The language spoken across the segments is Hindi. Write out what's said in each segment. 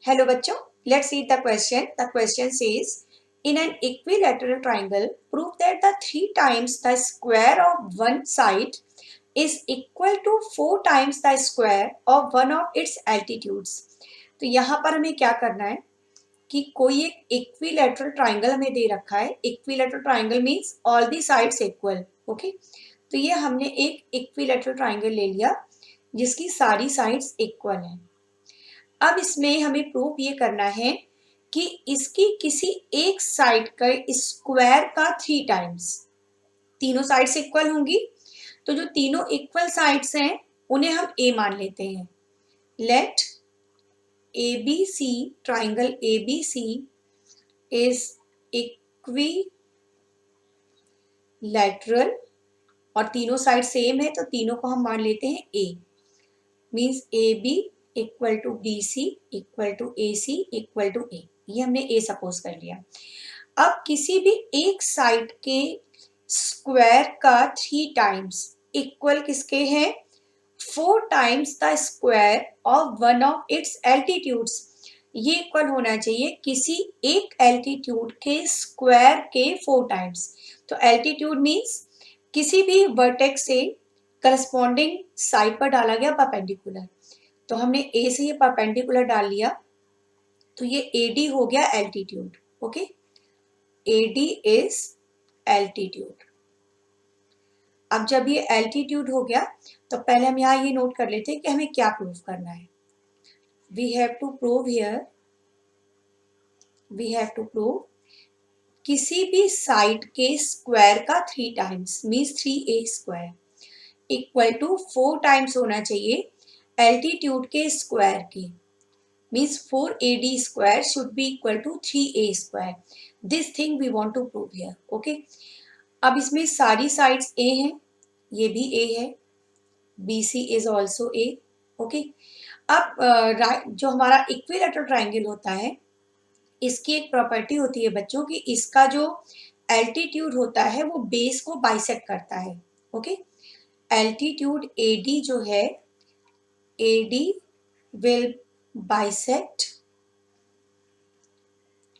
Hello बच्चों, let's read the question. The question says, in an equilateral triangle, prove that the 3 times the square of one side is equal to 4 times the square of one of its altitudes. तो यहाँ पर हमें क्या करना है कि कोई एक इक्विलेटरल ट्राइंगल हमें दे रखा है. Equilateral triangle means all the sides equal. Okay, तो ये हमने एक इक्विलेटरल ट्राइंगल ले लिया जिसकी सारी साइड्स इक्वल हैं. अब इसमें हमें प्रूफ ये करना है कि इसकी किसी एक साइड का स्क्वायर का 3 टाइम्स. तीनों साइड्स इक्वल होंगी, तो जो तीनों इक्वल साइड्स हैं उन्हें हम ए मान लेते हैं. Let A B C, triangle A B C is equilateral और तीनों साइड सेम है, तो तीनों को हम मान लेते हैं A. Means A B equal to B C equal to A C equal to A. ये हमने ए सपोज कर लिया. अब किसी भी एक साइड के स्क्वायर का 3 टाइम्स इक्वल किसके हैं? 4 times the square of one of its altitudes. ये इक्वल होना चाहिए किसी एक एल्टीट्यूड के स्क्वायर के 4 टाइम्स. तो एल्टीट्यूड मीन्स किसी भी वर्टेक्स से करस्पॉन्डिंग साइड पर डाला गया परपेंडिकुलर. तो हमने ए से ये परपेंडिकुलर डाल लिया, तो ये AD हो गया altitude. Okay, AD is altitude. अब जब ये एल्टीट्यूड हो गया तो पहले हम यहाँ ये नोट कर लेते हैं कि हमें क्या प्रूव करना है. वी हैव टू प्रूव किसी भी साइड के स्क्वायर का 3 times means 3A square equal to 4 times होना चाहिए एल्टीट्यूड के स्क्वायर के. Means 4AD square should be equal to 3A square. This thing we want to prove here. Okay, अब इसमें सारी साइड्स A हैं, ये भी A है, BC is also A. Okay, अब जो हमारा इक्विलैटरल ट्राइंगल होता है इसकी एक प्रॉपर्टी होती है बच्चों की इसका जो एल्टीट्यूड होता है वो बेस को बाइसेक्ट करता है. ओके, एल्टीट्यूड AD जो है AD will bisect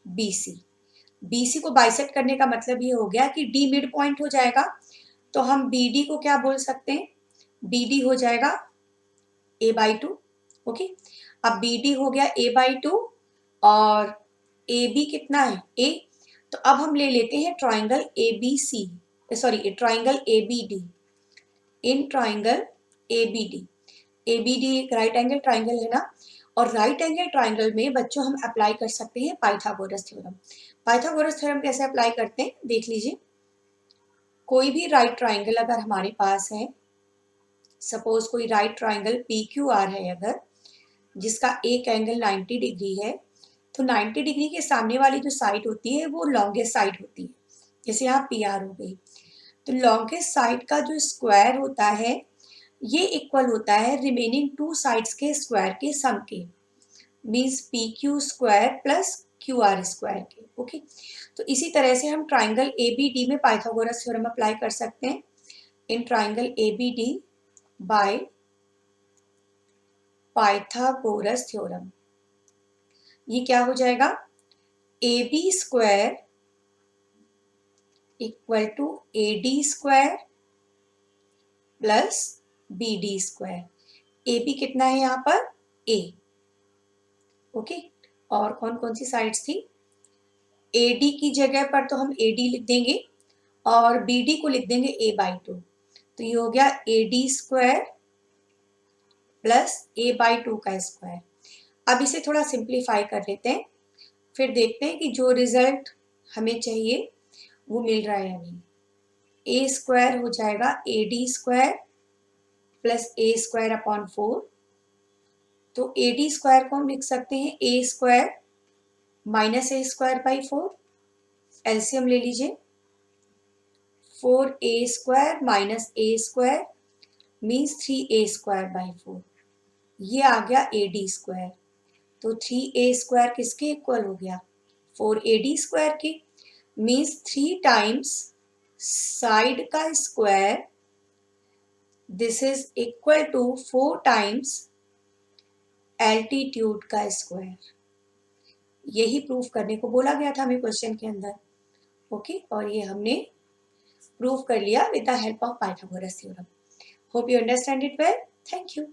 BC. BC को बाइसेक्ट करने का मतलब ये हो गया कि D मिड पॉइंट हो जाएगा, तो हम BD को क्या बोल सकते हैं? BD हो जाएगा A/2. ओके, अब BD हो गया A/2 और AB कितना है? A. तो अब हम ले लेते हैं triangle ABC, sorry triangle ABD. इन ट्राइंगल ABD, ABD एक राइट एंगल ट्राइंगल है ना, और राइट एंगल ट्राइंगल में बच्चों हम अप्लाई कर सकते हैं पाइथागोरस थ्योरम. पाइथागोरस थ्योरम कैसे अप्लाई करते हैं देख लीजिए. कोई भी राइट ट्राइंगल अगर हमारे पास है, सपोज कोई राइट ट्राइंगल PQR है अगर, जिसका एक एंगल 90 डिग्री है, तो 90 डिग्री के सामने वाली जो साइड होती है वो लॉन्गेस्ट साइड होती है. जैसे यहाँ PR हो गई, तो लॉन्गेस्ट साइड का जो स्क्वायर होता है ये इक्वल होता है रिमेनिंग 2 साइड्स के स्क्वायर के सम के. Means PQ square plus QR square के. ओके, तो इसी तरह से हम ट्राइंगल ABD में पाइथागोरस थ्योरम अप्लाई कर सकते हैं. In triangle ABD by Pythagoras theorem ये क्या हो जाएगा? AB square equal to AD square plus BD square. AB कितना है यहाँ पर? A. ओके, और कौन कौन सी साइड्स थी? AD की जगह पर तो हम AD लिख देंगे और BD को लिख देंगे A/2. तो ये हो गया AD स्क्वायर प्लस A/2 का स्क्वायर. अब इसे थोड़ा सिंप्लीफाई कर लेते हैं, फिर देखते हैं कि जो रिजल्ट हमें चाहिए वो मिल रहा है या नहीं. A स्क्वायर हो जाएगा AD square plus A square upon 4. तो AD स्क्वायर को हम लिख सकते हैं A square minus A square by 4. LCM ले लीजिए. 4A square minus A square means 3A square by 4. ये आ गया AD स्क्वायर. तो 3A स्क्वायर किसके इक्वल हो गया? 4AD स्क्वायर के. मीन्स 3 टाइम्स साइड का square, this is equal to 4 times altitude का स्क्वायर. यही प्रूफ करने को बोला गया था हमें क्वेश्चन के अंदर। ओके, और ये हमने प्रूफ कर लिया with the help of Pythagoras theorem. Hope you understand it well. Thank you.